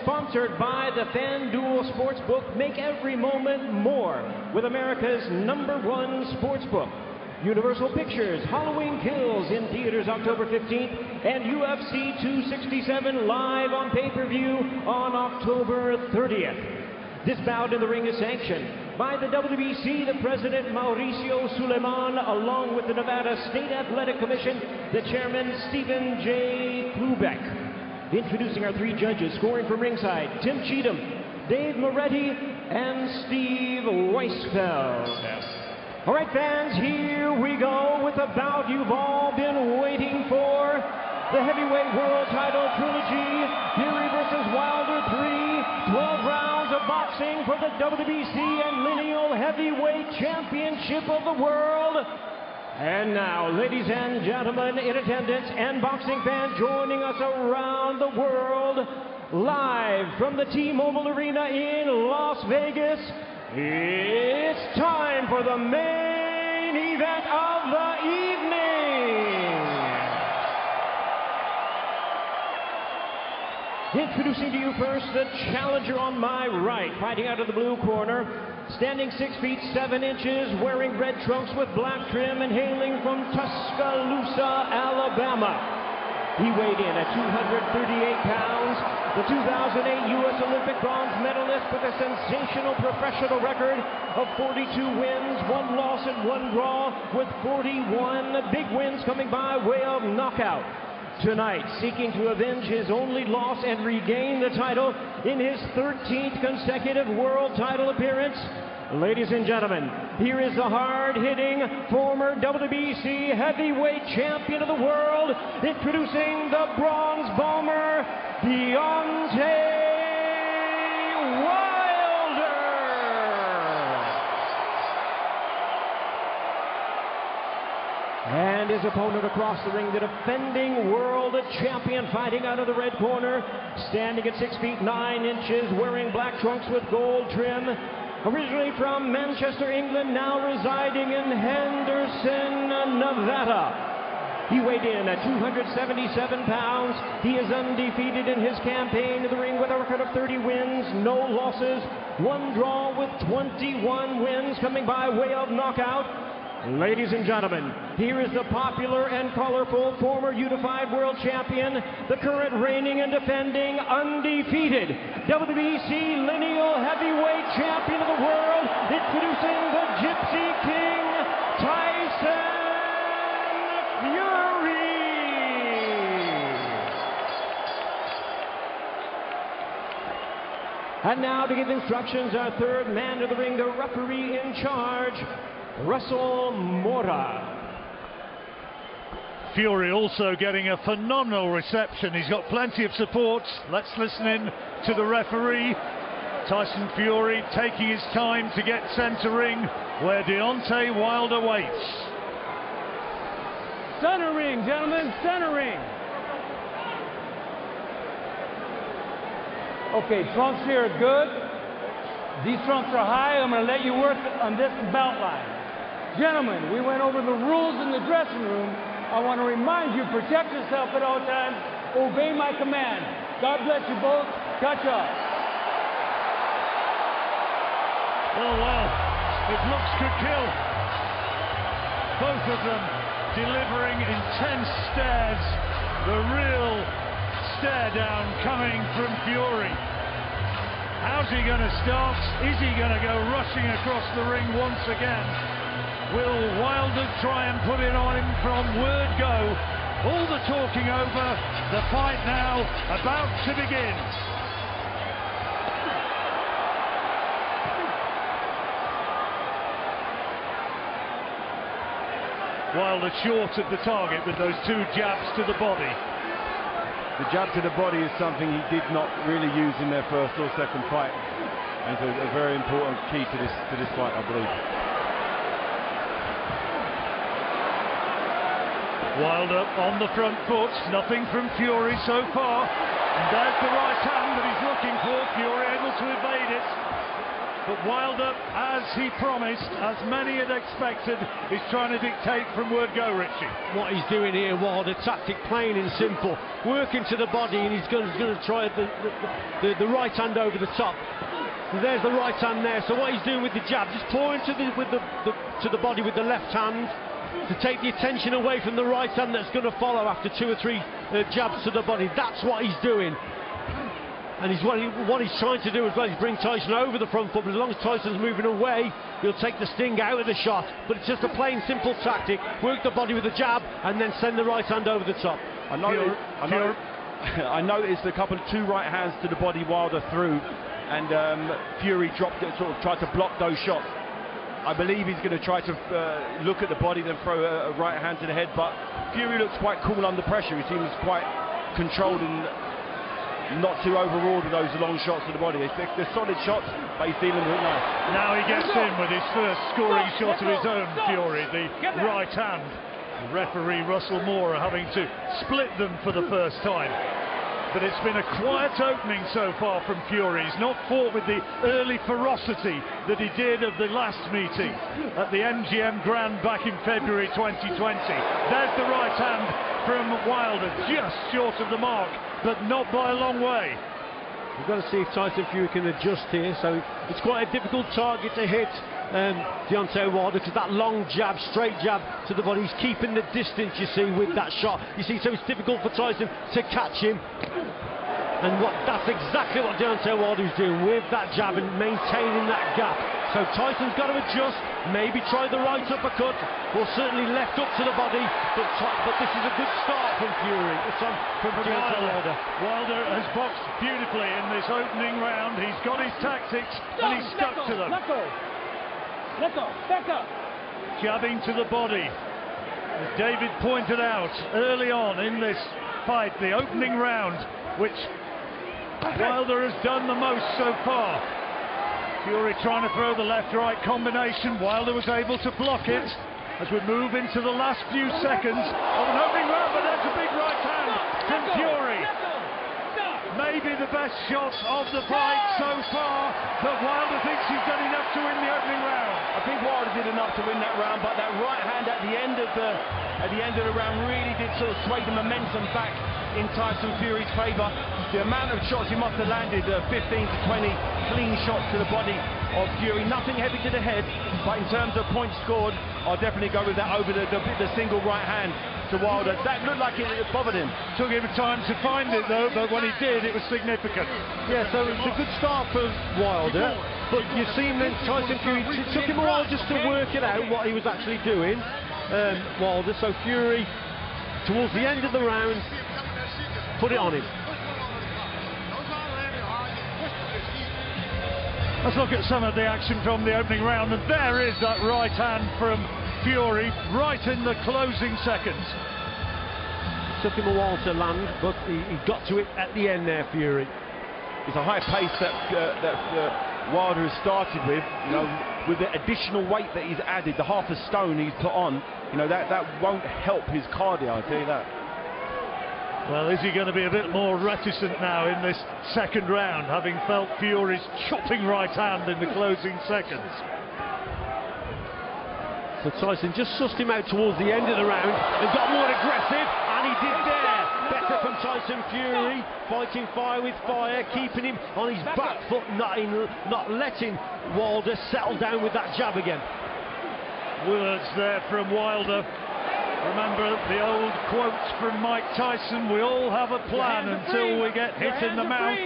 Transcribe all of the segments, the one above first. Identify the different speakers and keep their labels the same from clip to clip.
Speaker 1: sponsored by the FanDuel Sportsbook. Make every moment more with America's #1 sportsbook. Universal Pictures, Halloween Kills in theaters October 15th, and UFC 267 live on pay-per-view on October 30th. This bout in the ring is sanctioned by the WBC, the president Mauricio Suleiman, along with the Nevada State Athletic Commission, the chairman Stephen J. Klubeck. Introducing our 3 judges, scoring from ringside, Tim Cheatham, Dave Moretti, and Steve Weisfeld. All right, fans, here we go with the bout you've all been waiting for. The heavyweight world title trilogy, Fury versus Wilder 3, 12 rounds of boxing for the WBC and lineal heavyweight championship of the world. And now, ladies and gentlemen in attendance and boxing fans joining us around the world, live from the T-Mobile Arena in Las Vegas, it's time for the main event of the evening. Introducing to you first the challenger on my right, fighting out of the blue corner, standing 6 feet 7 inches, wearing red trunks with black trim, and hailing from Tuscaloosa, Alabama. He weighed in at 238 pounds, the 2008 U.S. Olympic bronze medalist with a sensational professional record of 42 wins, 1 loss and 1 draw, with 41 big wins coming by way of knockout. Tonight, seeking to avenge his only loss and regain the title in his 13th consecutive world title appearance. Ladies and gentlemen, here is the hard-hitting former WBC heavyweight champion of the world, introducing the bronze bomber, Deontay Wilder. And his opponent across the ring, the defending world champion, fighting out of the red corner, standing at 6 feet 9 inches, wearing black trunks with gold trim. Originally from Manchester, England, now residing in Henderson, Nevada. He weighed in at 277 pounds. He is undefeated in his campaign in the ring with a record of 30 wins, no losses, 1 draw with 21 wins coming by way of knockout. Ladies and gentlemen, here is the popular and colorful former unified world champion, the current reigning and defending undefeated WBC lineal heavyweight champion of the world, introducing the Gypsy King, Tyson Fury. And now to give instructions, our 3rd man to the ring, the referee in charge, Russell Mora.
Speaker 2: Fury also getting a phenomenal reception. He's got plenty of support. Let's listen in to the referee. Tyson Fury taking his time to get center ring where Deontay Wilder waits.
Speaker 3: Center ring, gentlemen, center ring. Okay, trunks here are good. These trunks are high. I'm going to let you work on this belt line. Gentlemen, we went over the rules in the dressing room. I want to remind you, protect yourself at all times. Obey my command. God bless you both. Catch up.
Speaker 2: Oh, well, if looks could kill. Both of them delivering intense stares. The real stare down coming from Fury. How's he going to start? Is he going to go rushing across the ring once again? Will Wilder try and put it on him from word go? All the talking over, the fight now about to begin. Wilder short of the target with those 2 jabs to the body.
Speaker 4: The jab to the body is something he did not really use in their 1st or 2nd fight. And it's a very important key to this fight, I believe.
Speaker 2: Wilder on the front foot, nothing from Fury so far. And there's the right hand that he's looking for. Fury able to evade it. But Wilder has as he promised, as many had expected, he's trying to dictate from word go, Richie.
Speaker 5: What he's doing here, Wilder, tactic plain and simple, working to the body, and he's going to try the right hand over the top. So there's the right hand there. So what he's doing with the jab, just pouring to the body with the left hand to take the attention away from the right hand that's going to follow after 2 or 3 jabs to the body. That's what he's doing. And what he's trying to do as well is bring Tyson over the front foot, but as long as Tyson's moving away, he'll take the sting out of the shot. But it's just a plain, simple tactic. Work the body with the jab, and then send the right hand over the top.
Speaker 4: I noticed a couple of 2 right hands to the body Wilder threw, and Fury dropped it, sort of tried to block those shots. I believe he's going to try to look at the body, then throw a right hand to the head, but Fury looks quite cool under pressure. He seems quite controlled and not too overawed with those long shots to the body. They're solid shots, but he's dealing with it now.
Speaker 2: Now he gets in with his first scoring shot of his own, Fury, the right hand. The referee Russell Moore having to split them for the first time. But it's been a quiet opening so far from Fury. He's not fought with the early ferocity that he did of the last meeting at the MGM Grand back in February 2020. There's the right hand from Wilder, just short of the mark, but not by a long way.
Speaker 5: We've got to see if Tyson Fury can adjust here. So it's quite a difficult target to hit Deontay Wilder, because that long jab, straight jab to the body, he's keeping the distance, you see, with that shot. You see, so it's difficult for Tyson to catch him. And that's exactly what Deontay Wilder is doing with that jab and maintaining that gap. So Tyson's got to adjust, maybe try the right uppercut, or certainly left up to the body, but this is a good start from Fury. It's on from Deontay Wilder.
Speaker 2: Wilder has boxed beautifully in this opening round. He's got his tactics and he's stuck to them.
Speaker 3: Let go. Let go. Back up.
Speaker 2: Jabbing to the body. As David pointed out early on in this fight, the opening round, which Wilder has done the most so far. Fury trying to throw the left-right combination. Wilder was able to block it as we move into the last few seconds of an opening round, but that's a big right hand from Fury. Maybe the best shot of the fight so far, but Wilder thinks he's done enough to win the opening round.
Speaker 4: I think Wilder did enough to win that round, but that right hand at the end of the round really did sort of sway the momentum back in Tyson Fury's favour. The amount of shots he must have landed, 15 to 20 clean shots to the body of Fury. Nothing heavy to the head, but in terms of points scored, I'll definitely go with that over the single right hand to Wilder. That looked like it bothered him.
Speaker 2: Took him time to find it though, but when he did, it was significant.
Speaker 5: Yeah, so it's a good start for Wilder, but you see him then, Tyson Fury, it took him a while just to work it out what he was actually doing, Wilder. So Fury, towards the end of the round, put it on him.
Speaker 2: Let's look at some of the action from the opening round, and there is that right hand from Fury right in the closing seconds.
Speaker 5: It took him a while to land, but he got to it at the end there, Fury.
Speaker 4: It's a high pace that Wilder has started with, you know, with the additional weight that he's added, the half a stone he's put on, you know, that won't help his cardio, I'll tell you that.
Speaker 2: Well, is he going to be a bit more reticent now in this second round, having felt Fury's chopping right hand in the closing seconds?
Speaker 5: So Tyson just sussed him out towards the end of the round and got more aggressive, and he did there. Better from Tyson Fury, fighting fire with fire, keeping him on his back foot, not letting Wilder settle down with that jab again.
Speaker 2: Words there from Wilder. Remember the old quote from Mike Tyson, we all have a plan until we get hit in the mouth.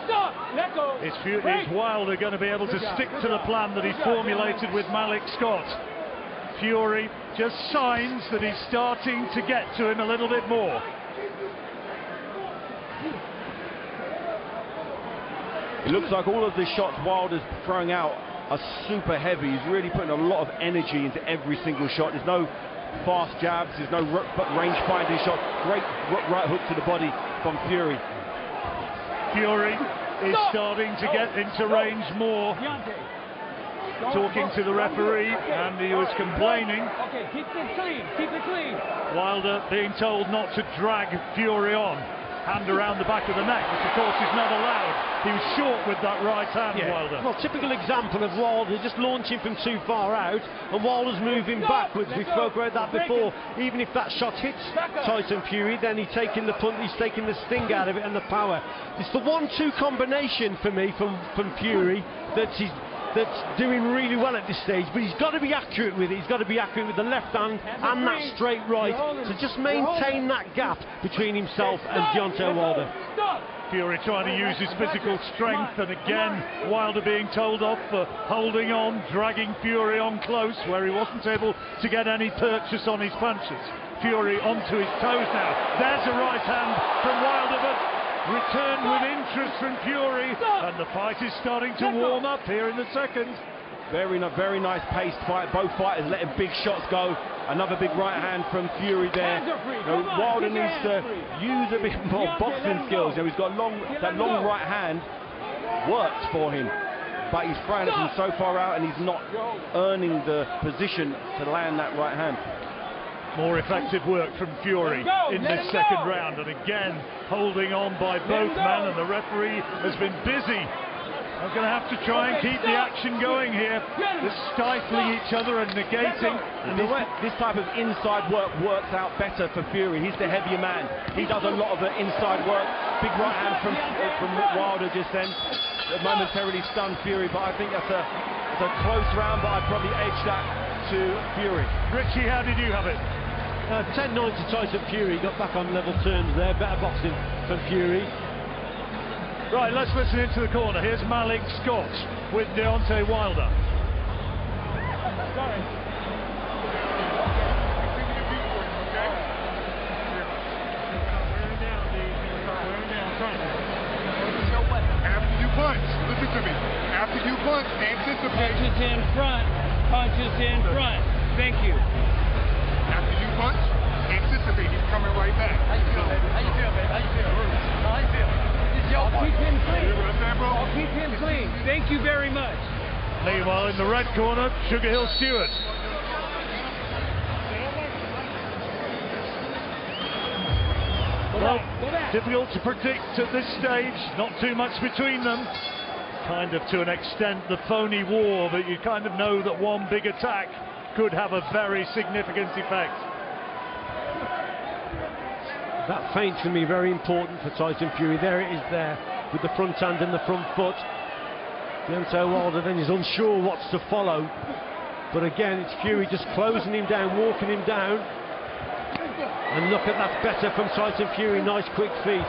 Speaker 3: Stop! Let go!
Speaker 2: Is Wilder going to be able to stick to the plan that he formulated with Malik Scott? Fury just signs that he's starting to get to him a little bit more.
Speaker 4: It looks like all of the shots Wilder's throwing out are super heavy. He's really putting a lot of energy into every single shot. There's no fast jabs, there's no range finding shot. Great right hook to the body from Fury.
Speaker 2: Fury is starting to get into range more. Talking to the referee, and he was complaining.
Speaker 3: Okay, keep it clean, keep it clean.
Speaker 2: Wilder being told not to drag Fury on. hand around the back of the neck, which of course is not allowed. He was short with that right hand, Wilder.
Speaker 5: Well, typical example of Wilder just launching from too far out, and Wilder's moving backwards. We spoke about that before. Even if that shot hits Tyson Fury, then he's taking the punt, he's taking the sting out of it and the power. It's the 1-2 combination for me from Fury that's doing really well at this stage, but he's got to be accurate with it. He's got to be accurate with the left hand and that straight right. So just maintain that gap between himself and Deontay Wilder.
Speaker 2: Fury trying to use his physical strength, and again Wilder being told off for holding on, dragging Fury on close where he wasn't able to get any purchase on his punches. Fury onto his toes now. There's a right hand from Wilder, but returned with interest from Fury, and the fight is starting to warm up here in the second.
Speaker 4: Very nice paced fight. Both fighters letting big shots go. Another big right hand from Fury there. Wilder needs to use a bit more boxing skills. He's got that long right hand works for him, but he's throwing it from so far out, and he's not earning the position to land that right hand.
Speaker 2: More effective work from Fury in this second round, and again holding on by both men, and the referee has been busy. I'm going to have to try and keep the action going here. They're stifling each other and negating.
Speaker 4: And this type of inside work works out better for Fury. He's the heavier man. He does a lot of the inside work. Big right hand from Wilder just then momentarily stunned Fury, but I think that's a close round, but I'd probably edge that to Fury.
Speaker 2: Richie, how did you have it?
Speaker 5: 10-9 to Tyson Fury, got back on level terms there, better boxing from Fury.
Speaker 2: Right, let's listen into the corner. Here's Malik Scott with Deontay Wilder.
Speaker 6: Sorry. After you punch, listen to me. After you punch, anticipate.
Speaker 3: Punches in front. Punches in front. Thank you.
Speaker 6: After you punch, anticipate. He's coming right back.
Speaker 3: How you feel, baby? How you feel, baby? How you feel? How you feel? I'll keep him clean. I'll keep him clean. Thank you very much.
Speaker 2: Meanwhile, in the red corner, Sugar Hill Stewart. Well, difficult to predict at this stage. Not too much between them. Kind of, to an extent, the phony war, but you kind of know that one big attack could have a very significant effect.
Speaker 5: That feint to me very important for Tyson Fury. There it is there with the front hand and the front foot. Deontay Wilder then is unsure what's to follow. But again, it's Fury just closing him down, walking him down. And look at that, better from Tyson Fury. Nice quick feet.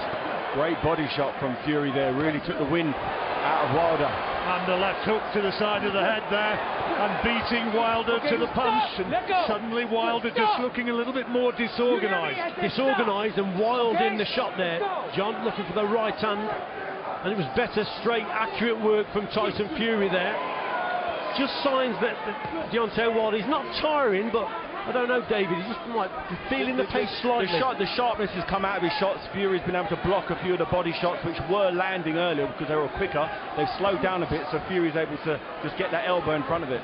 Speaker 4: Great body shot from Fury there. Really took the wind out of Wilder.
Speaker 2: And the left hook to the side of the head there, and beating Wilder to the punch. And suddenly Wilder just looking a little bit more disorganised.
Speaker 5: Disorganised and wild in the shot there. John looking for the right hand, and it was better, straight, accurate work from Tyson Fury there. Just signs that Deontay Wilder is not tiring, but I don't know, David, he's just like feeling the pace slightly.
Speaker 4: The sharpness has come out of his shots. Fury's been able to block a few of the body shots which were landing earlier because they were quicker. They've slowed down a bit, so Fury's able to just get that elbow in front of it.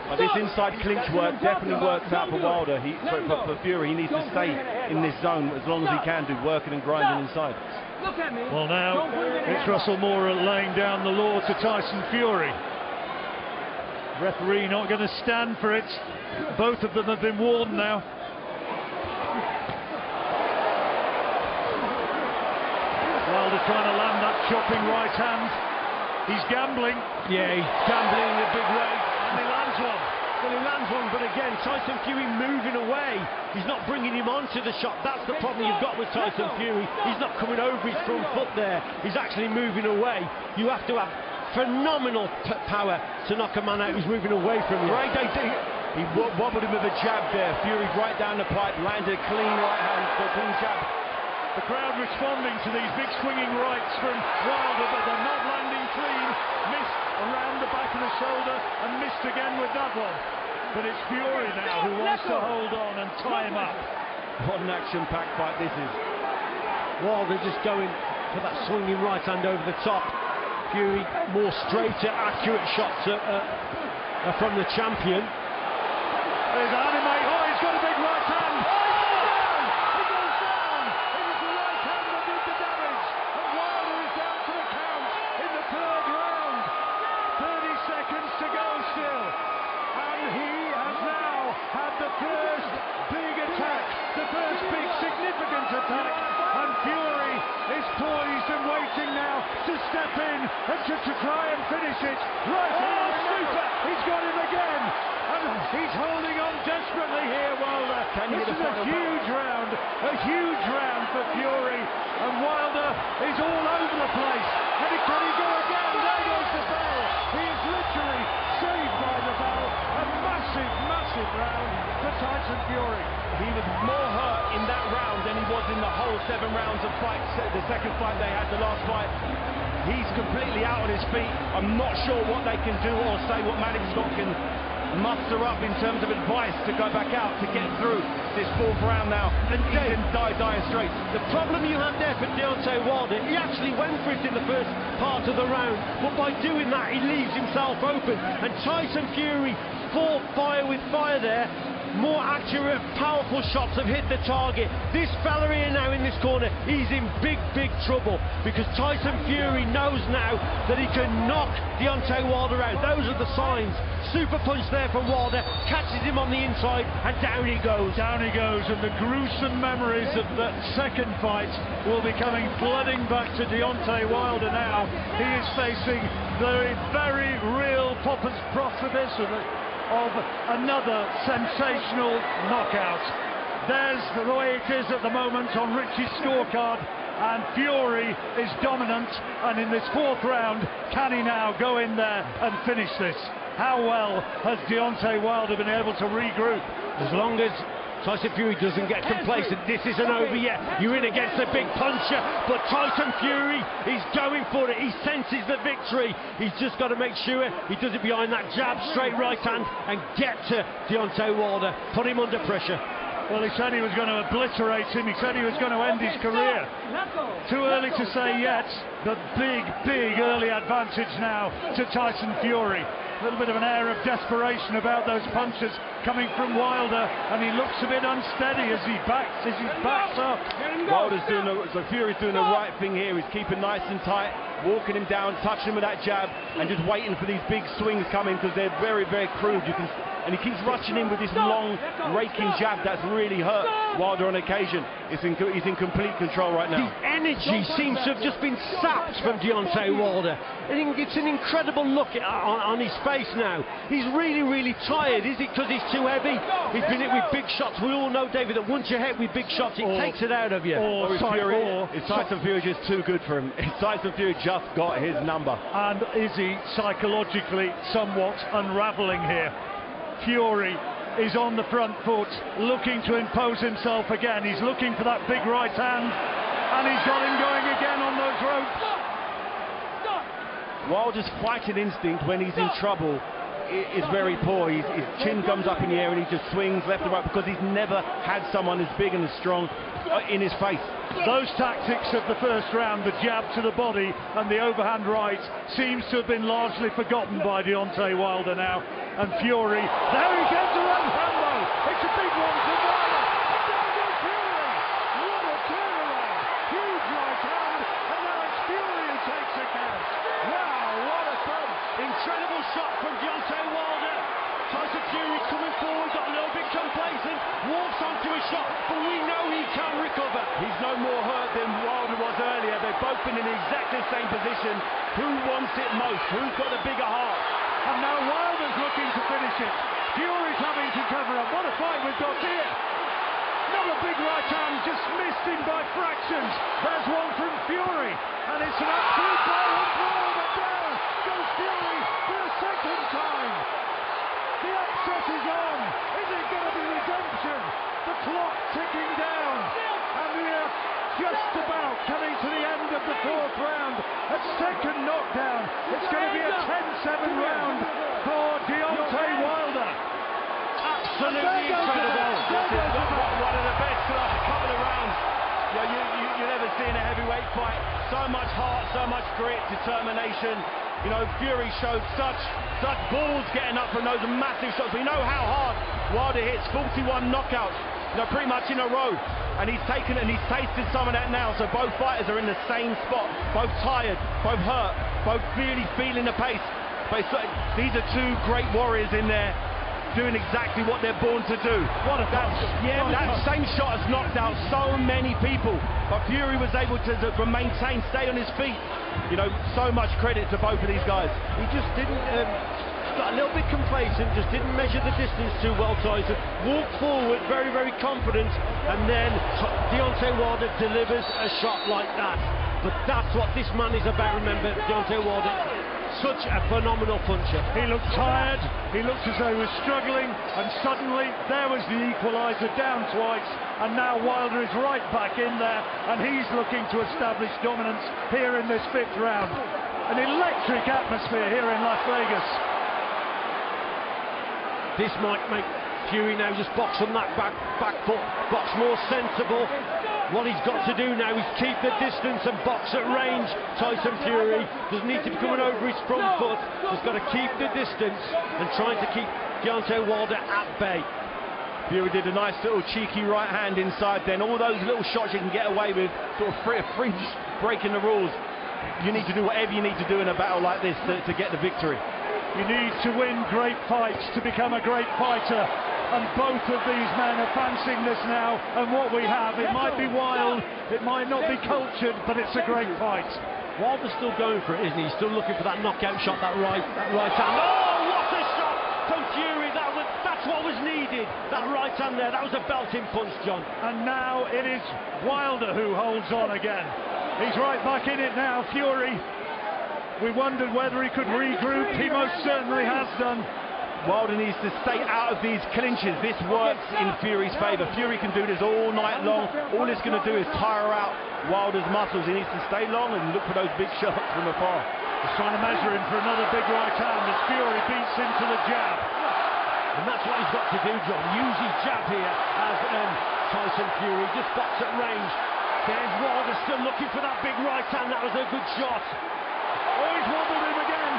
Speaker 4: But this inside clinch work definitely works out for Wilder. For Fury, he needs to stay in this zone as long as he can do, working and grinding inside.
Speaker 2: Well, now it's Russell Moore laying down the law to Tyson Fury. Referee not going to stand for it. Both of them have been warned now. Wilder trying to land that chopping right hand. He's gambling.
Speaker 5: Yeah, he's gambling in a big way. And he lands one. Well, he lands one, but again, Tyson Fury moving away. He's not bringing him onto the shot. That's the problem you've got with Tyson Fury. He's not coming over his front foot there. He's actually moving away. You have to have phenomenal power to knock a man out who's moving away from you.
Speaker 4: Great day. He wobbled him with a jab there. Fury right down the pipe, landed a clean right hand for a clean jab.
Speaker 2: The crowd responding to these big swinging rights from Wilder, but they're not landing clean. Missed around the back of the shoulder and missed again with that one. But it's Fury now who wants to hold on and tie him up.
Speaker 4: What an action-packed fight this is.
Speaker 5: Wilder just going for that swinging right hand over the top. Fury more straighter, accurate shots from the champion.
Speaker 2: There's Anime. Oh, he's got a big right hand. Oh, he goes down! He goes down! It was the right hand that to step in and to try and finish it. Right, super! He's got him again, and he's holding on desperately here, Wilder. This is a huge round for Fury, and Wilder is all over the place. And can he go again? There goes the bell. He is literally saved by the bell. A massive round for Tyson Fury.
Speaker 4: He was more hurt in that round than he was in the whole 7 rounds of fights. The second fight they had, the last fight. He's completely out on his feet. I'm not sure what they can do or say, what Maddox Scott can muster up in terms of advice to go back out to get through this 4th round now. And he's in dire straits.
Speaker 5: The problem you have there for Deontay Wilder, he actually went for it in the first part of the round, but by doing that he leaves himself open, and Tyson Fury fought fire with fire there. More accurate, powerful shots have hit the target. This fella here now in this corner, he's in big trouble, because Tyson Fury knows now that he can knock Deontay Wilder out. Those are the signs. Super punch there from Wilder, catches him on the inside, and down he goes.
Speaker 2: Down he goes, and the gruesome memories of that second fight will be coming flooding back to Deontay Wilder now. He is facing the very real precipice of another sensational knockout. There's the way it is at the moment on Richie's scorecard, and Fury is dominant, and in this 4th round, can he now go in there and finish this? How well has Deontay Wilder been able to regroup?
Speaker 5: As long as Tyson Fury doesn't get complacent, this isn't over yet. You're in against a big puncher, but Tyson Fury, he's going for it. He senses the victory. He's just got to make sure he does it behind that jab, straight right hand, and get to Deontay Wilder, put him under pressure.
Speaker 2: Well, he said he was going to obliterate him. He said he was going to end his career. Too early to say yet. The big early advantage now to Tyson Fury. A little bit of an air of desperation about those punches coming from Wilder, and he looks a bit unsteady as he backs up.
Speaker 4: Fury's doing the right thing here. He's keeping nice and tight, walking him down, touching him with that jab, and just waiting for these big swings coming, because they're very crude. And he keeps rushing in with this long, raking jab that's really hurt Wilder on occasion. He's in complete control right now.
Speaker 5: The energy seems to have just been sapped from Deontay Wilder. It's an incredible look on his face now. He's really tired. Is it because he's too heavy? He's been hit with big shots. We all know, David, that once you're hit with big shots, it takes it out of you.
Speaker 4: Is Tyson Fury just too good for him? Tyson Fury just got his number.
Speaker 2: And is he psychologically somewhat unravelling here? Fury is on the front foot, looking to impose himself again. He's looking for that big right hand, and he's got him going again on those ropes.
Speaker 4: Wilder's fighting instinct when he's in trouble is very poor. His chin comes up in the air and he just swings left and right, because he's never had someone as big and as strong in his face.
Speaker 2: Those tactics of the first round, the jab to the body and the overhand right, seems to have been largely forgotten by Deontay Wilder now. And Fury, there he gets a right hand though. It's a big one for Wilder. There goes Fury. What a turnaround. Huge right hand, and now it's Fury who takes the count. Wow, what a punch.
Speaker 5: Incredible shot from Deontay Wilder. Tyson Fury coming forward, got a little bit complacent, walks onto a shot, but we know he can recover.
Speaker 4: He's no more hurt than Wilder was earlier. They've both been in exactly the same position. Who wants it most? Who's got the bigger heart?
Speaker 2: And now Wilder's looking to finish it. Fury's having to cover up. What a fight we've got here. Another big right hand, just missed him by fractions. There's one from Fury, and it's an absolute blow and brawl, but there goes Fury for a second time. The upset is on. Is it going to be redemption? The clock ticking down, and we're just about coming to the end of the 4th round. A second knockdown. It's going to be a 10-7 round for Deontay Wilder.
Speaker 5: Absolutely incredible.
Speaker 4: One of the best couple of rounds you never see in a heavyweight fight. So much heart, so much grit, determination. You know, Fury showed such balls getting up from those massive shots. We know how hard Wilder hits, 41 knockouts, pretty much in a row. And he's taken it and he's tasted some of that now. So both fighters are in the same spot, both tired, both hurt, both really feeling the pace. But these are two great warriors in there. doing exactly what they're born to do.
Speaker 2: What a punch.
Speaker 4: Yeah, that same shot has knocked out so many people, but Fury was able to maintain, stay on his feet. You know, so much credit to both of these guys.
Speaker 5: He just didn't, got a little bit complacent, just didn't measure the distance too well, Tyson. Walked forward, very, very confident, and then Deontay Wilder delivers a shot like that. But that's what this man is about, remember, Deontay Wilder. Such a phenomenal puncher.
Speaker 2: He looked tired, he looked as though he was struggling, and suddenly there was the equaliser, down twice, and now Wilder is right back in there, and he's looking to establish dominance here in this 5th round. An electric atmosphere here in Las Vegas.
Speaker 5: This might make Fury now just box on that back foot, box more sensible. What he's got to do now is keep the distance and box at range. Tyson Fury doesn't need to be coming over his front foot, just got to keep the distance and trying to keep Deontay Wilder at bay.
Speaker 4: Fury did a nice little cheeky right hand inside then. All those little shots you can get away with, sort of fringe breaking the rules. You need to do whatever you need to do in a battle like this to get the victory.
Speaker 2: You need to win great fights to become a great fighter. And both of these men are fancying this now, and what we have, it might be wild, it might not be cultured, but it's a great fight.
Speaker 5: Wilder's still going for it, isn't he? He's still looking for that knockout shot, that right hand. Oh, what a shot from Fury! That's what was needed. That right hand there, that was a belting punch, John.
Speaker 2: And now it is Wilder who holds on again. He's right back in it now, Fury. We wondered whether he could regroup. He most certainly has done.
Speaker 4: Wilder needs to stay out of these clinches. This works in Fury's favour. Fury can do this all night long. All it's going to do is tire out Wilder's muscles. He needs to stay long and look for those big shots from afar.
Speaker 2: He's trying to measure him for another big right hand as Fury beats into the jab.
Speaker 5: And that's what he's got to do, John. Use his jab here as Tyson Fury just box at range. There's Wilder still looking for that big right hand. That was a good shot.
Speaker 2: Oh, he's wobbled him again.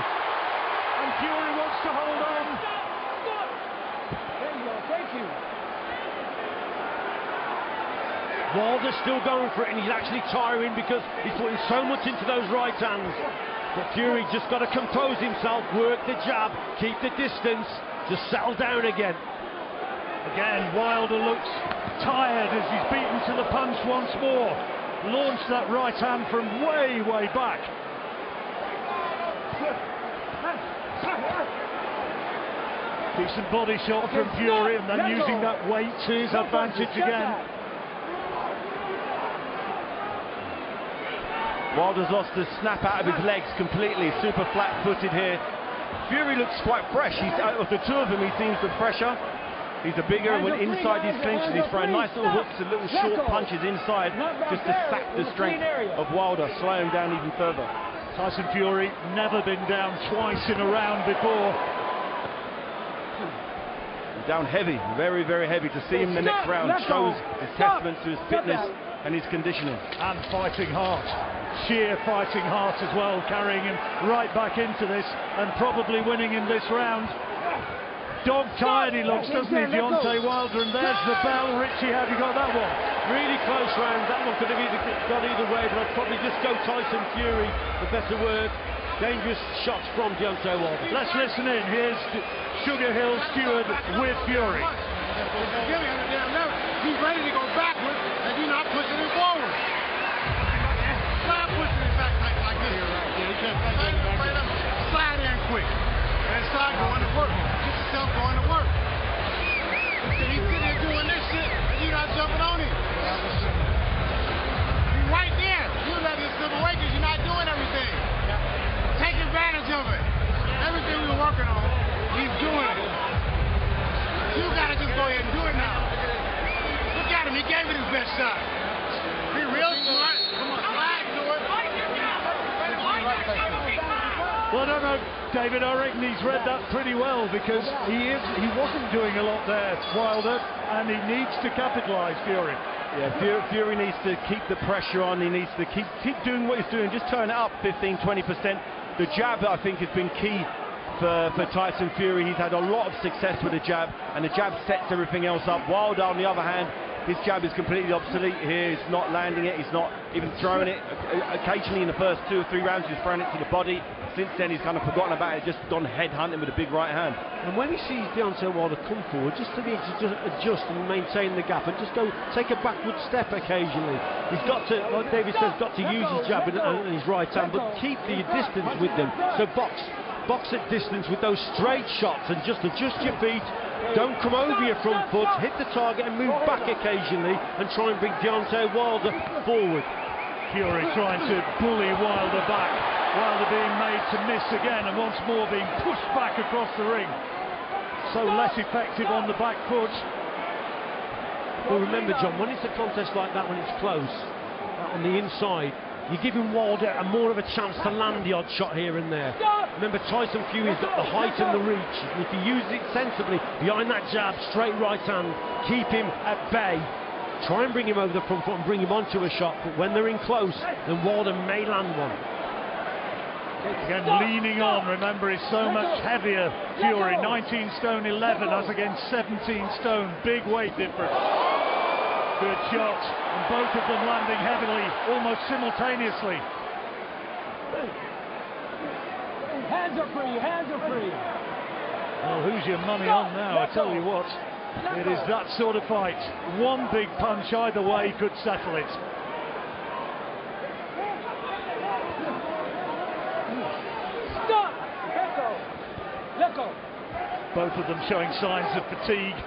Speaker 2: And Fury wants to hold on.
Speaker 3: There you go. Thank you.
Speaker 5: Wilder's still going for it, and he's actually tiring because he's putting so much into those right hands. But Fury just got to compose himself, work the jab, keep the distance, just settle down again.
Speaker 2: Again, Wilder looks tired as he's beaten to the punch once more. Launched that right hand from way, way back. Decent body shot from Fury, and then using that weight to his advantage again.
Speaker 4: Wilder's lost the snap out of his legs completely, super flat-footed here. Fury looks quite fresh. Of the two of them, he seems the fresher. He's the bigger, and when inside his clinches, he's throwing nice little hooks and little short punches inside just to sack the strength of Wilder, slow him down even further.
Speaker 2: Tyson Fury never been down twice in a round before.
Speaker 4: He's down heavy, very, very heavy. To see him in the next round shows his testament to his fitness and his conditioning.
Speaker 2: And fighting heart. Sheer fighting heart as well, carrying him right back into this and probably winning in this round. Dog-tired he looks, doesn't he, Deontay Wilder? And there's the bell. Richie, have you got that one?
Speaker 5: Really close round. That one could have gone either way, but I'd probably just go Tyson Fury, the better word. Dangerous shots from Deontay Wilder.
Speaker 2: Let's listen in. Here's Sugar Hill Stewart with Fury.
Speaker 6: He's ready to go backwards, and you're not pushing him forward. Stop pushing him back like this. Slide in quick. And start going to work. Get yourself going to work. He's sitting there doing this shit, and you're not jumping on him. You're right there. You let him slip away because you're not doing everything. Take advantage of it. Everything we were working on, he's doing it. You gotta just go ahead and do it now. Look at him, he gave it his best shot. Be real smart. Come on, slide to it.
Speaker 2: Well, I don't know, David, I reckon he's read that pretty well because he wasn't doing a lot there, Wilder, and he needs to capitalise, Fury.
Speaker 4: Yeah, Fury needs to keep the pressure on. He needs to keep doing what he's doing. Just turn it up 15-20%. The jab, I think, has been key for Tyson Fury. He's had a lot of success with the jab, and the jab sets everything else up. Wilder, on the other hand, His jab is completely obsolete here. He's not landing it. He's not even throwing it. Occasionally in the first 2 or 3 rounds, he's throwing it to the body. Since then, he's kind of forgotten about it, just gone head hunting with a big right hand.
Speaker 5: And when he sees Deontay Wilder come forward, just to need to just adjust and maintain the gap and just go take a backward step occasionally. He's got to, like David says, got to use his jab and his right hand, but keep the distance with them. So box at distance with those straight shots and just adjust your feet. Don't come over your front foot, hit the target and move back occasionally and try and bring Deontay Wilder forward.
Speaker 2: Fury trying to bully Wilder back. Wilder being made to miss again and once more being pushed back across the ring. So less effective on the back foot.
Speaker 5: Well, remember, John, when it's a contest like that, when it's close, on the inside, you're giving Wilder more of a chance to land the odd shot here and there. Remember, Tyson Fury's got the height and the reach. And if he uses it sensibly, behind that jab, straight right hand, keep him at bay. Try and bring him over the front foot and bring him onto a shot. But when they're in close, then Wilder may land one.
Speaker 2: Again, leaning on. Remember, he's so much heavier. Fury, 19 stone 11, as against 17 stone. Big weight difference. Good shot, and both of them landing heavily, almost simultaneously.
Speaker 3: Hands are free, hands are free.
Speaker 2: Well, who's your money on now? I tell you what, it is that sort of fight. One big punch either way could settle it.
Speaker 3: Stop! Let go.
Speaker 2: Both of them showing signs of fatigue.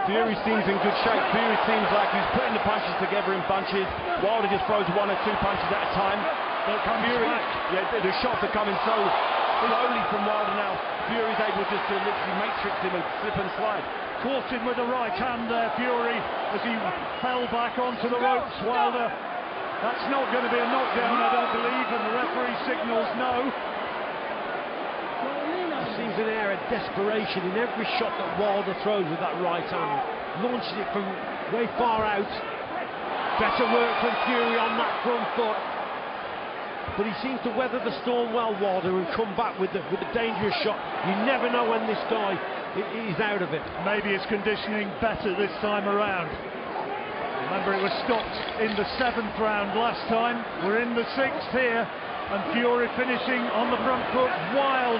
Speaker 4: Fury seems in good shape. Fury seems like he's putting the punches together in bunches. Wilder just throws 1 or 2 punches at a time. Fury, the shots are coming so slowly from Wilder now. Fury's able just to literally matrix him and slip and slide.
Speaker 2: Caught him with the right hand there, Fury, as he fell back onto the ropes. Wilder, that's not going to be a knockdown, I don't believe, and the referee signals no.
Speaker 5: Seems an air of desperation in every shot that Wilder throws with that right hand. Launches it from way far out. Better work from Fury on that front foot. But he seems to weather the storm well, Wilder, and come back with the dangerous shot. You never know when this guy is out of it.
Speaker 2: Maybe his conditioning better this time around. Remember, it was stopped in the 7th round last time. We're in the 6th here. And Fury finishing on the front foot. Wild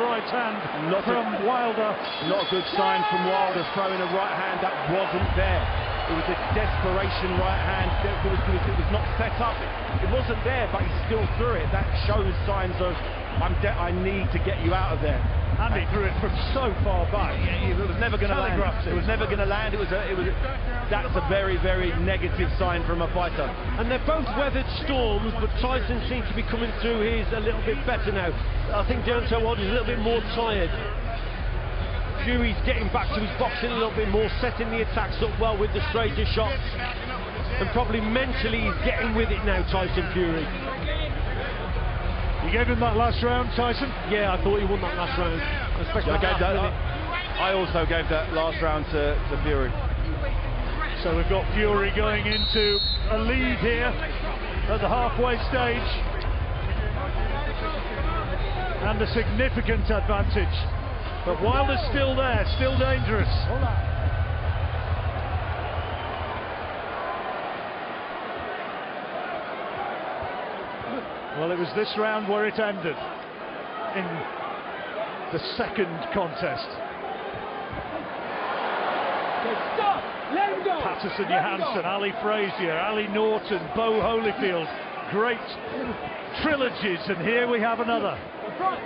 Speaker 2: right hand from Wilder.
Speaker 4: Not a good sign from Wilder, throwing a right hand that wasn't there. It was a desperation right hand. It was not set up. It wasn't there, but he still threw it. That shows signs of, I need to get you out of there.
Speaker 2: And he threw it from so far back.
Speaker 4: It was never going to land. It was never going to land. That's a very negative sign from a fighter.
Speaker 5: And they're both weathered storms, but Tyson seems to be coming through his a little bit better now. I think Deontay Wilder's a little bit more tired. Fury's getting back to his boxing a little bit more, setting the attacks up well with the straighter shots. And probably mentally he's getting with it now, Tyson Fury.
Speaker 2: You gave him that last round, Tyson?
Speaker 5: Yeah, I thought he won that last round.
Speaker 4: I also gave that last round to Fury.
Speaker 2: So we've got Fury going into a lead here at the halfway stage. And a significant advantage. But Wilder's still there, still dangerous. Well, it was this round where it ended in the 2nd contest.
Speaker 3: Stop! Let him go!
Speaker 2: Patterson Johansson, Ali Frazier, Ali Norton, Bo Holyfield. Great trilogies, and here we have another.
Speaker 3: In front!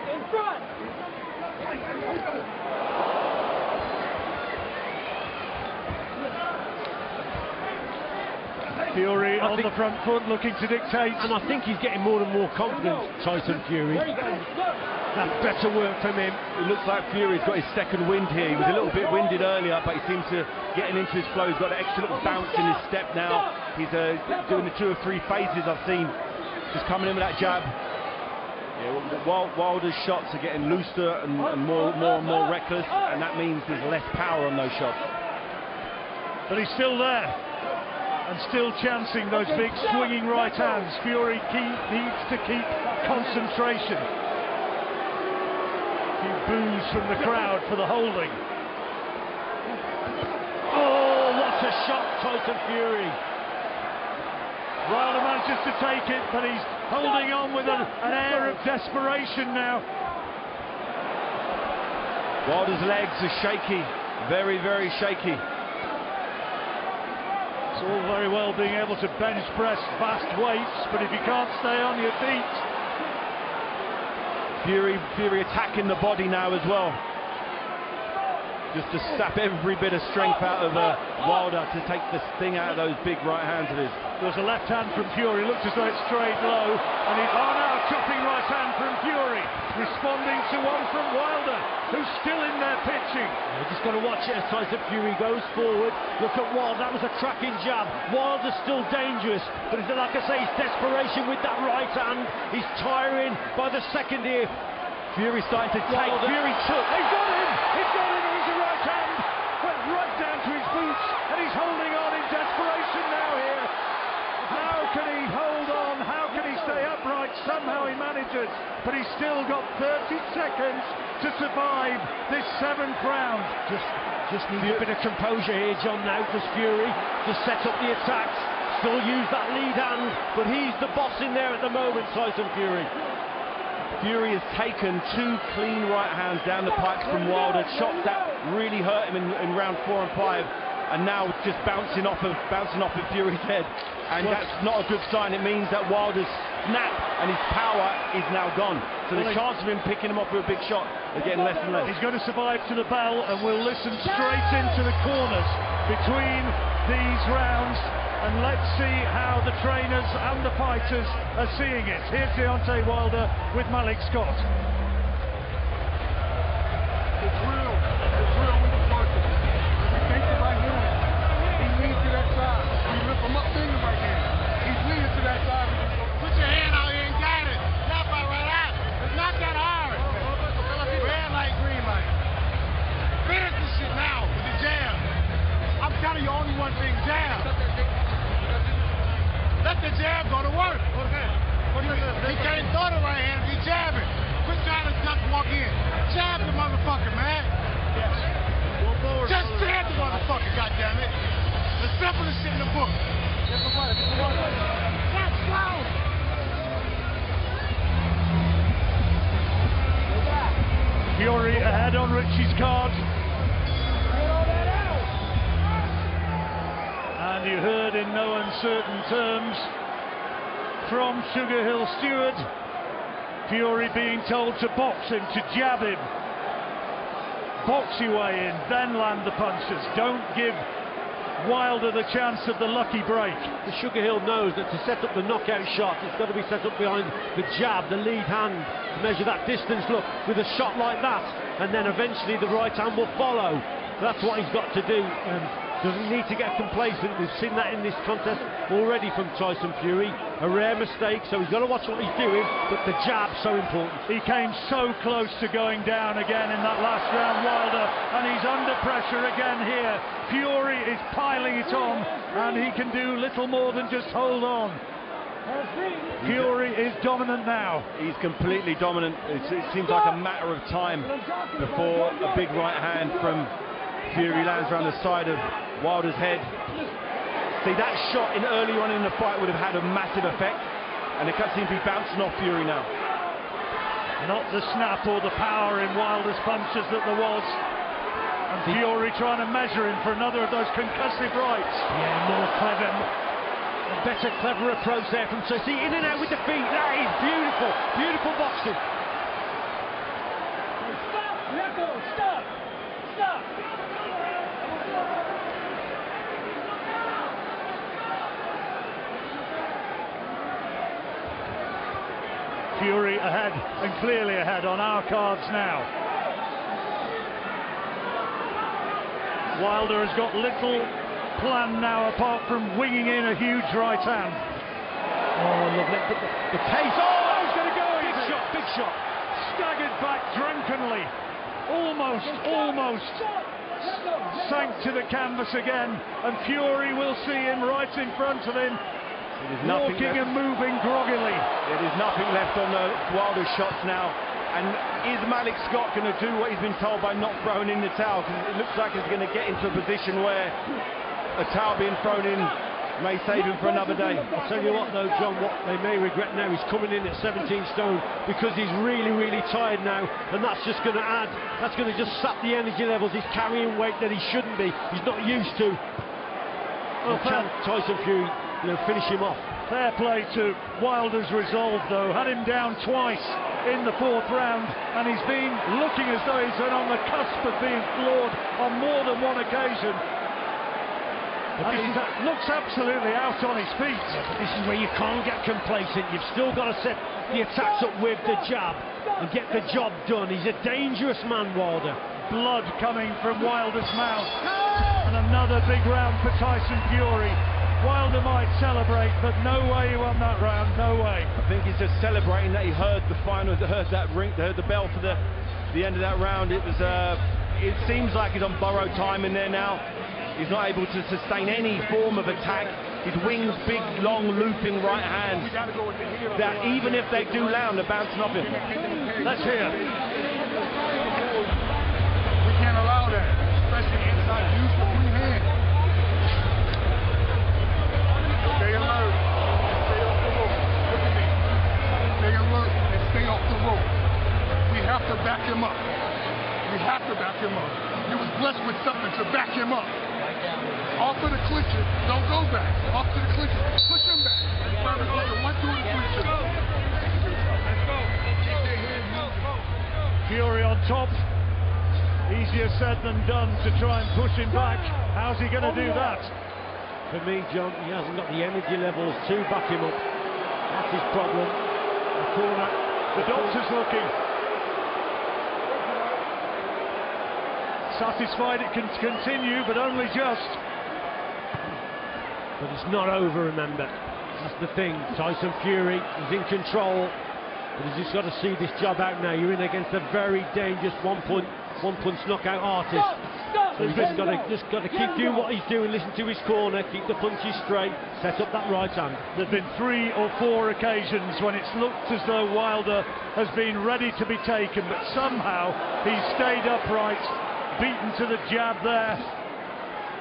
Speaker 2: Fury on the front foot, looking to dictate.
Speaker 5: And I think he's getting more and more confident, Tyson Fury. That's better work from him.
Speaker 4: It looks like Fury's got his second wind here. He was a little bit winded earlier, but he seems to getting into his flow. He's got an extra little bounce in his step now. He's doing the 2 or 3 phases I've seen. Just coming in with that jab. Yeah, Wilder's shots are getting looser and more reckless, and that means there's less power on those shots.
Speaker 2: But he's still there, and still chancing those big swinging right hands. Fury needs to keep concentration. A few boos from the crowd for the holding.
Speaker 5: shot, Tyson Fury.
Speaker 2: Wilder manages to take it, but he's holding on with an air of desperation now.
Speaker 4: Wilder's legs are shaky, very, very shaky.
Speaker 2: It's all very well being able to bench press fast weights, but if you can't stay on your feet.
Speaker 4: Fury attacking the body now as well. Just to sap every bit of strength out of Wilder to take the sting out of those big right hands of his.
Speaker 2: There's a left hand from Fury, looks as though it's straight low, and he's now chopping right hand from Fury, responding to one from Wilder, who's still in there pitching.
Speaker 5: We've just got to watch it as Tyson Fury goes forward. Look at Wilder, that was a cracking jab. Wilder's still dangerous, but it's like I say, it's desperation with that right hand. He's tiring by the second here.
Speaker 4: Fury starting to take.
Speaker 5: Wilder.
Speaker 4: Fury took.
Speaker 2: He's got him! He's got him! He's a right hand! Went right down to his boots, and he's holding on in desperation now here. How can he hold on? How can he stay upright? Somehow he manages, but he's still got 30 seconds to survive this 7th round.
Speaker 5: Just needs a bit of composure here, John, now, because Fury just set up the attacks. Still use that lead hand, but he's the boss in there at the moment, Tyson Fury.
Speaker 4: Fury has taken 2 clean right hands down the pipes from Wilder, shots that really hurt him in round 4 and 5, and now just bouncing off of Fury's head, and that's not a good sign. It means that Wilder's snap and his power is now gone. So the chance of him picking him up with a big shot is getting less and less.
Speaker 2: He's going to survive to the bell, and we'll listen straight into the corners between these rounds. And let's see how the trainers and the fighters are seeing it. Here's Deontay Wilder with Malik Scott.
Speaker 6: It's real. It's real when you punch him. He takes it right hand. He leans to that side. You lift him up, finger right hand. He's leaning to that side. Put your hand out here and got it. Not by right out. It's not that hard. Red light, green light. Finish this shit now with the jab. I'm telling you only one thing, jab. Let the jab go to work. He can't throw the right hand if he's jabbing. Quit trying to duck, walk in. Jab the motherfucker, man.
Speaker 2: Yes. Go forward.
Speaker 6: Just jab the motherfucker, goddammit. The simplest shit in the book. That's slow.
Speaker 2: Fury ahead on Richie's card. And you heard in no uncertain terms from Sugar Hill Stewart, Fury being told to box him, to jab him. Box your way in, then land the punches. Don't give Wilder the chance of the lucky break.
Speaker 5: The Sugar Hill knows that to set up the knockout shot, it's got to be set up behind the jab, the lead hand, to measure that distance, look, with a shot like that, and then eventually the right hand will follow. That's what he's got to do. Doesn't need to get complacent. We've seen that in this contest already from Tyson Fury. A rare mistake, so he's got to watch what he's doing, but the jab's so important.
Speaker 2: He came so close to going down again in that last round, Wilder, and he's under pressure again here. Fury is piling it on, and he can do little more than just hold on. Fury is dominant now.
Speaker 4: He's completely dominant. It seems like a matter of time before a big right hand from Fury lands around the side of Wilder's head. See, that shot in early on in the fight would have had a massive effect, and it can't seem to be bouncing off Fury now.
Speaker 2: Not the snap or the power in Wilder's punches that there was. And Fury trying to measure him for another of those concussive rights.
Speaker 5: Yeah, more clever, a better, clever approach there from Tyson. In and out with the feet. That is beautiful, beautiful boxing.
Speaker 3: Stop! Echo, stop! Stop!
Speaker 2: Fury ahead, and clearly ahead on our cards now. Wilder has got little plan now apart from winging in a huge right hand.
Speaker 5: Oh, lovely. The pace.
Speaker 2: Oh, he's going to go.
Speaker 5: Big shot, big shot.
Speaker 2: Staggered back drunkenly. Almost sank to the canvas again, and Fury will see him right in front of him, walking and moving groggily.
Speaker 4: There is nothing left on the Wilder shots now. And is Malik Scott going to do what he's been told by not throwing in the towel? Because it looks like he's going to get into a position where a towel being thrown in may save him for another day.
Speaker 5: I'll tell you what though, John, what they may regret now, he's coming in at 17 stone because he's really, really tired now, and that's just going to add, that's going to just sap the energy levels. He's carrying weight that he shouldn't be, he's not used to. Well, can Tyson Fury, finish him off?
Speaker 2: Fair play to Wilder's resolve though, had him down twice in the 4th round, and he's been looking as though he's on the cusp of being floored on more than one occasion. And he looks absolutely out on his feet.
Speaker 5: Yeah, but this is where you can't get complacent. You've still got to set the attacks up with the jab and get the job done. He's a dangerous man, Wilder.
Speaker 2: Blood coming from Wilder's mouth. And another big round for Tyson Fury. Wilder might celebrate, but no way he won that round, no way.
Speaker 4: I think he's just celebrating that he heard the final, heard that ring, heard the bell for the end of that round. It seems like he's on borrowed time in there now. He's not able to sustain any form of attack. His wings, big, long, looping right hands, that even if they do land, they're bouncing off him.
Speaker 2: Let's hear.
Speaker 6: We can't allow that, especially inside. Use the free hand. Stay alert. Stay off the rope. Look at me. Stay alert and stay off the rope. We have to back him up. We have to back him up. He was blessed with something to back him up. Off of the clinches, don't go back. Off to the clinches, push him back. Let's go. 1, 2, and 3. Let's go.
Speaker 2: Fury on top. Easier said than done to try and push him back. How's he going to do that?
Speaker 5: For me, John, he hasn't got the energy levels to back him up. That's his problem. The corner.
Speaker 2: The doctor's looking. Satisfied it can continue, but only just.
Speaker 5: But it's not over, remember. That's the thing. Tyson Fury is in control, but he's just got to see this job out now. You're in against a very dangerous one-punch knockout artist. So he's just got to keep doing what he's doing, listen to his corner, keep the punches straight, set up that right hand.
Speaker 2: There have been 3 or 4 occasions when it's looked as though Wilder has been ready to be taken, but somehow he's stayed upright, beaten to the jab there,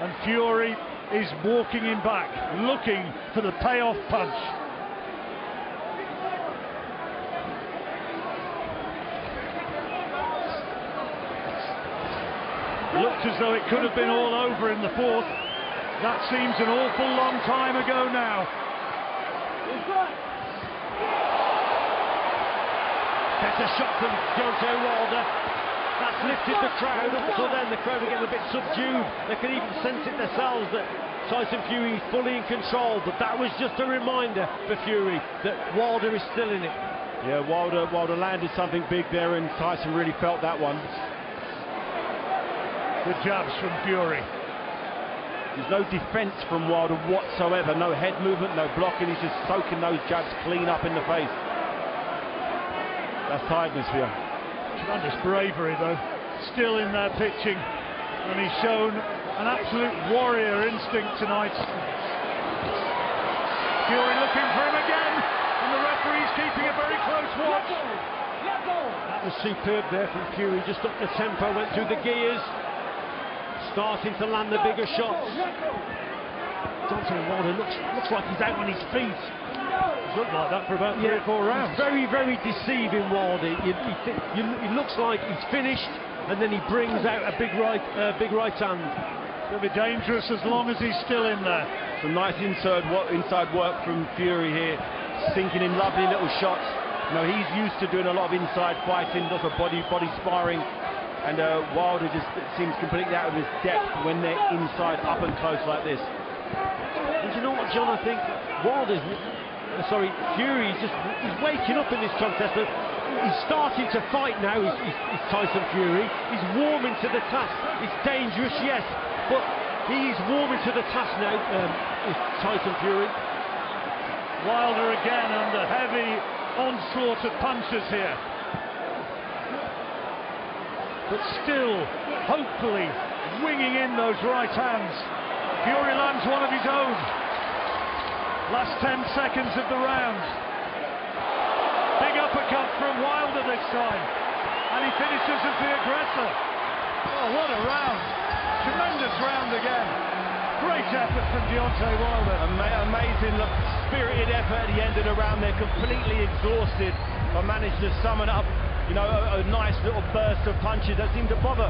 Speaker 2: and Fury is walking him back, looking for the payoff punch. Looked as though it could have been all over in the 4th. That seems an awful long time ago now.
Speaker 5: Better shot from Deontay Wilder. That's lifted the crowd up till then. The crowd are getting a bit subdued. They can even sense it themselves that Tyson Fury is fully in control, but that was just a reminder for Fury that Wilder is still in it.
Speaker 4: Yeah, Wilder landed something big there, and Tyson really felt that one.
Speaker 2: Good jabs from Fury.
Speaker 4: There's no defence from Wilder whatsoever, no head movement, no blocking. He's just soaking those jabs clean up in the face. That's tiredness for you.
Speaker 2: Tremendous bravery though, still in there pitching, and he's shown an absolute warrior instinct tonight. Fury looking for him again, and the referee's keeping a very close watch.
Speaker 5: That was superb there from Fury, just up the tempo, went through the gears, starting to land the bigger shots. Deontay Wilder looks like he's out on his feet.
Speaker 2: It's looked like that for about 3 or 4 rounds.
Speaker 5: Very, very deceiving, Wilder. He looks like he's finished, and then he brings out a big right hand.
Speaker 2: It'll be dangerous as long as he's still in there.
Speaker 4: Some nice inside work from Fury here, sinking in lovely little shots. You know, he's used to doing a lot of inside fighting, lots of body sparring, and Wilder just seems completely out of his depth when they're inside, up and close like this.
Speaker 5: And you know what, John? I think Fury is he's waking up in this contest. He's starting to fight now. He's Tyson Fury. He's warming to the task. It's dangerous, yes, but he's warming to the task now. Is Tyson Fury.
Speaker 2: Wilder again under heavy onslaught of punches here, but still, hopefully, winging in those right hands. Fury lands one of his own. Last 10 seconds of the round. Big uppercut from Wilder this time, and he finishes as the aggressor. Oh, what a round! Tremendous round again. Great effort from Deontay Wilder.
Speaker 4: Amazing, look, spirited effort at the end of the round. They're completely exhausted, but managed to summon up, you know, a nice little burst of punches that seemed to bother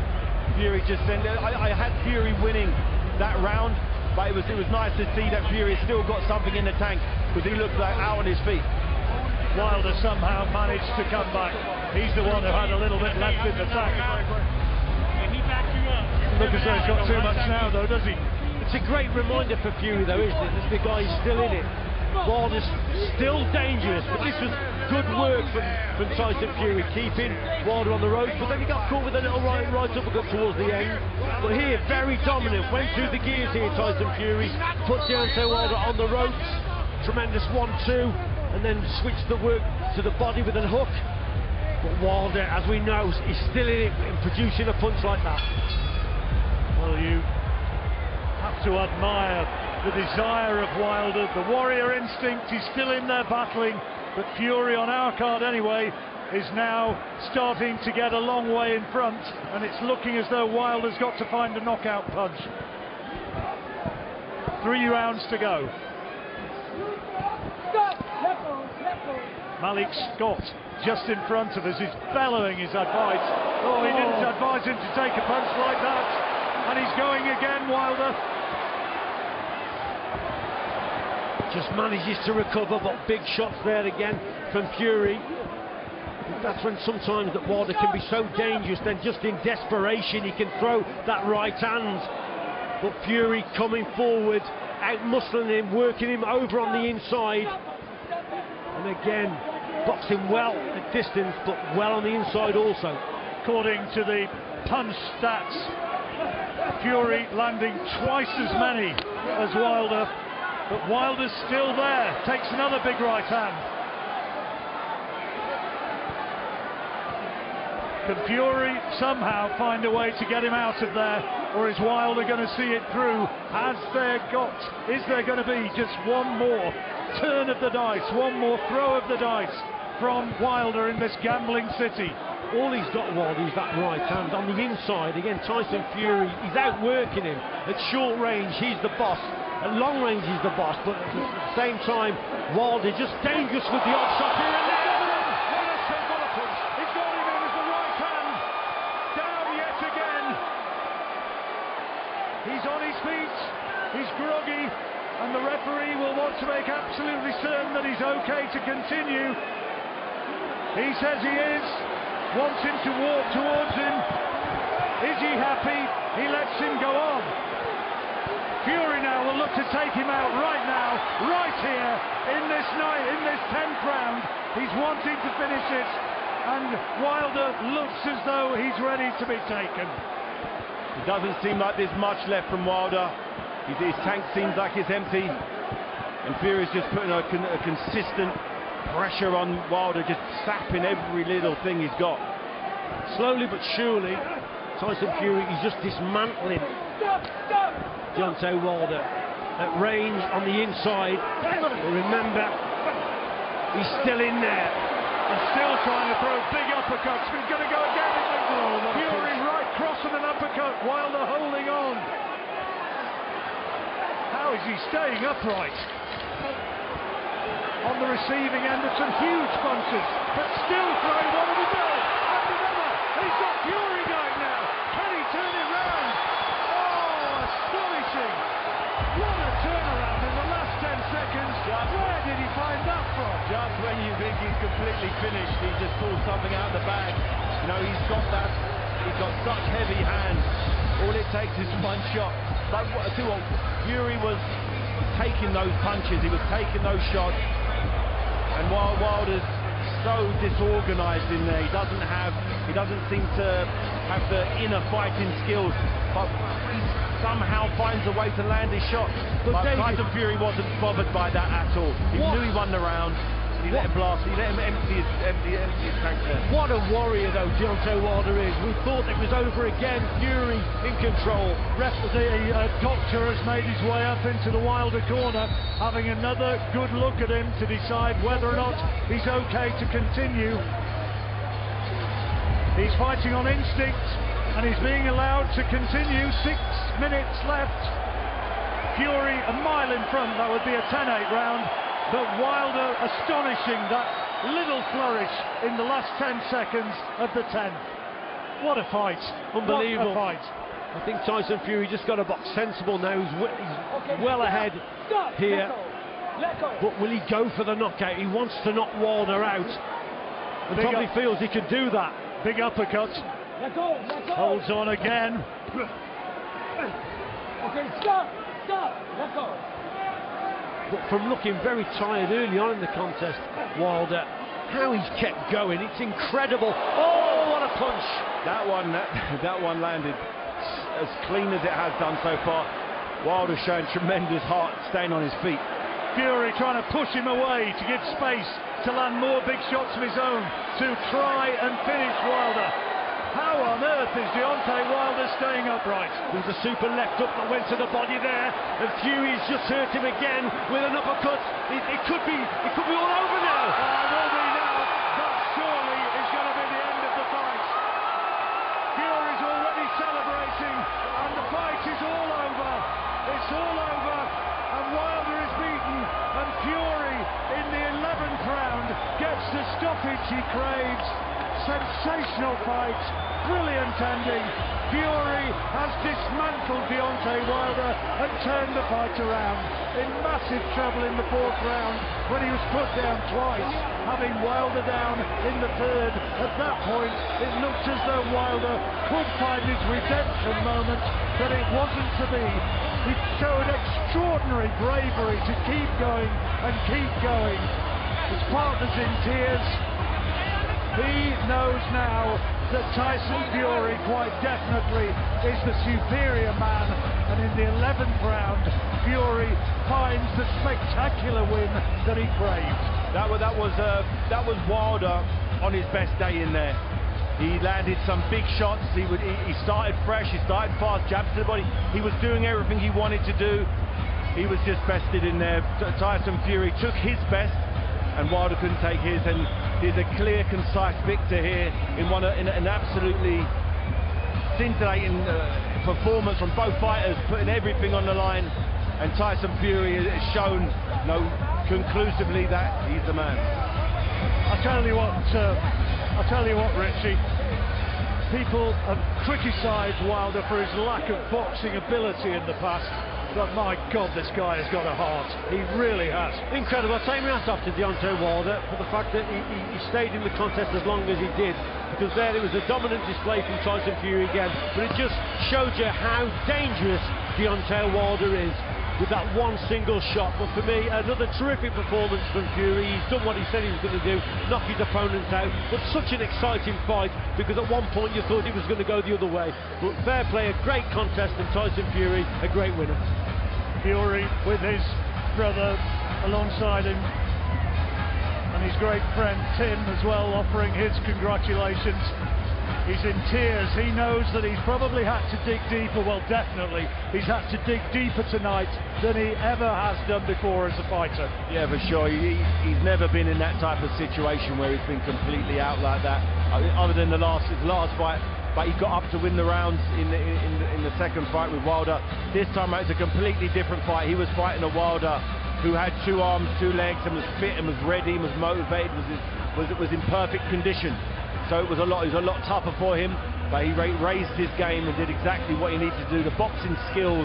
Speaker 4: Fury just then. I had Fury winning that round, but it was nice to see that Fury still got something in the tank, because he looked like out on his feet.
Speaker 2: Wilder somehow managed to come back. He's the one who had a little bit left in the tank. Look as though he's got too much now, though, does he?
Speaker 5: It's a great reminder for Fury, though, isn't it? The guy's still in it. Wilder's still dangerous, but this was good work from Tyson Fury, keeping Wilder on the ropes, but then he got caught with a little right uppercut towards the end. But here, very dominant, went through the gears here, Tyson Fury, put Deontay Wilder on the ropes, tremendous 1-2, and then switched the work to the body with a hook. But Wilder, as we know, is still in it in producing a punch like that.
Speaker 2: Well, you have to admire the desire of Wilder, the warrior instinct. He's still in there battling, but Fury, on our card anyway, is now starting to get a long way in front, and it's looking as though Wilder's got to find a knockout punch. 3 rounds to go. Malik Scott just in front of us is bellowing his advice. Oh, he didn't advise him to take a punch like that, and he's going again, Wilder.
Speaker 5: Just manages to recover, but big shots there again from Fury. That's when sometimes that Wilder can be so dangerous, then just in desperation he can throw that right hand. But Fury coming forward, out-muscling him, working him over on the inside. And again, boxing well at distance, but well on the inside also.
Speaker 2: According to the punch stats, Fury landing twice as many as Wilder. But Wilder's still there, takes another big right hand. Can Fury somehow find a way to get him out of there, or is Wilder going to see it through? Is there going to be just one more turn of the dice, one more throw of the dice from Wilder in this gambling city?
Speaker 5: All he's got, Wilder, is that right hand on the inside. Again, Tyson Fury, he's outworking him. At short range, he's the boss. At long range, he's the boss, but at the same time, Wilder just dangerous with the odd shot here and there.
Speaker 2: He's got him in as the right hand. Down yet again. He's on his feet. He's groggy, and the referee will want to make absolutely certain that he's okay to continue. He says he is. Wants him to walk towards him. Is he happy? He lets him go on. Fury now will look to take him out right now, right here, in this night, in this 10th round. He's wanting to finish it, and Wilder looks as though he's ready to be taken.
Speaker 4: It doesn't seem like there's much left from Wilder. His tank seems like it's empty, and Fury's just putting a consistent pressure on Wilder, just sapping every little thing he's got.
Speaker 5: Slowly but surely, Tyson Fury, he's just dismantling Deontay Wilder at range on the inside. But remember, he's still in there.
Speaker 2: He's still trying to throw big uppercuts. He's going to go again. Fury right cross and an uppercut. Wilder holding on. How is he staying upright? On the receiving end of some huge punches, but still throwing. What do we do? He's got Fury going now. Can he turn it round? Oh, astonishing! What a turnaround in the last 10 seconds. Where did he find that from?
Speaker 4: Just when you think he's completely finished, he just pulls something out of the bag. You know, he's got such heavy hands. All it takes is one shot. Like Fury was taking those punches, he was taking those shots, and while Wilder's so disorganized in there, he doesn't seem to have the inner fighting skills, but he somehow finds a way to land his shots. But Tyson Fury wasn't bothered by that at all. He knew he won the round. He let him blast. He let him empty his tank there.
Speaker 5: What a warrior, though, Deontay Wilder is. We thought it was over again. Fury in control.
Speaker 2: The doctor has made his way up into the Wilder corner, having another good look at him to decide whether or not he's okay to continue. He's fighting on instinct, and he's being allowed to continue. 6 minutes left. Fury a mile in front, that would be a 10-8 round, but Wilder astonishing that little flourish in the last 10 seconds of the 10th. What a fight.
Speaker 5: Unbelievable.
Speaker 2: What a fight.
Speaker 5: I think Tyson Fury just got to box sensible now. He's well ahead here. But will he go for the knockout? He wants to knock Wilder out. And probably feels he can do that.
Speaker 2: Big uppercut.
Speaker 3: Let go.
Speaker 2: Holds on again.
Speaker 3: Okay, stop. Let go.
Speaker 5: But from looking very tired early on in the contest, Wilder, how he's kept going, it's incredible. Oh, what a punch!
Speaker 4: That one landed as clean as it has done so far. Wilder showing tremendous heart, staying on his feet.
Speaker 2: Fury trying to push him away to give space to land more big shots of his own to try and finish Wilder. How on earth is Deontay Wilder staying upright?
Speaker 5: There's a super left hook that went to the body there, and Fury's just hurt him again with an uppercut. It could be all over now.
Speaker 2: It will be now. That surely is going to be the end of the fight. Fury's already celebrating, and the fight is all over. It's all over, and Wilder is beaten, and Fury in the 11th round gets the stoppage he craves. Sensational fight, brilliant ending. Fury has dismantled Deontay Wilder and turned the fight around. In massive trouble in the 4th round when he was put down twice, having Wilder down in the 3rd. At that point, it looked as though Wilder could find his redemption moment, but it wasn't to be. He showed extraordinary bravery to keep going and keep going. His partner's in tears. He knows now that Tyson Fury quite definitely is the superior man, and in the 11th round Fury finds the spectacular win that he craved.
Speaker 4: That was Wilder on his best day in there. He landed some big shots. He started fresh, he started fast, jabs to the body. He was doing everything he wanted to do. He was just bested in there. Tyson Fury took his best and Wilder couldn't take his, and here's a clear, concise victor here in an absolutely scintillating performance from both fighters, putting everything on the line, and Tyson Fury has shown conclusively that he's the man.
Speaker 2: I tell you what, Richie, people have criticised Wilder for his lack of boxing ability in the past. But my God, this guy has got a heart. He really has.
Speaker 5: Incredible. I take my hat off to Deontay Wilder for the fact that he stayed in the contest as long as he did. Because there it was a dominant display from Tyson Fury again. But it just showed you how dangerous Deontay Wilder is with that one single shot. But for me, another terrific performance from Fury. He's done what he said he was going to do, knock his opponent out. But such an exciting fight, because at one point you thought he was going to go the other way. But fair play, a great contest, and Tyson Fury, a great winner.
Speaker 2: Fury with his brother alongside him, and his great friend Tim as well, offering his congratulations. He's in tears. He knows that he's probably had to dig deeper. Well, definitely he's had to dig deeper tonight than he ever has done before as a fighter.
Speaker 4: Yeah, for sure. He's never been in that type of situation where he's been completely out like that, other than his last fight. But he got up to win the rounds in the second fight with Wilder. This time it's a completely different fight. He was fighting a Wilder who had 2 arms, 2 legs, and was fit and was ready, and was motivated, was in perfect condition. So it was a lot tougher for him. But he raised his game and did exactly what he needed to do. The boxing skills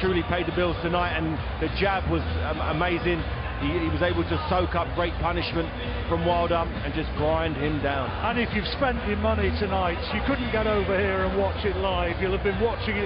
Speaker 4: truly paid the bills tonight, and the jab was amazing. He was able to soak up great punishment from Wilder and just grind him down.
Speaker 2: And if you've spent your money tonight, you couldn't get over here and watch it live. You'll have been watching it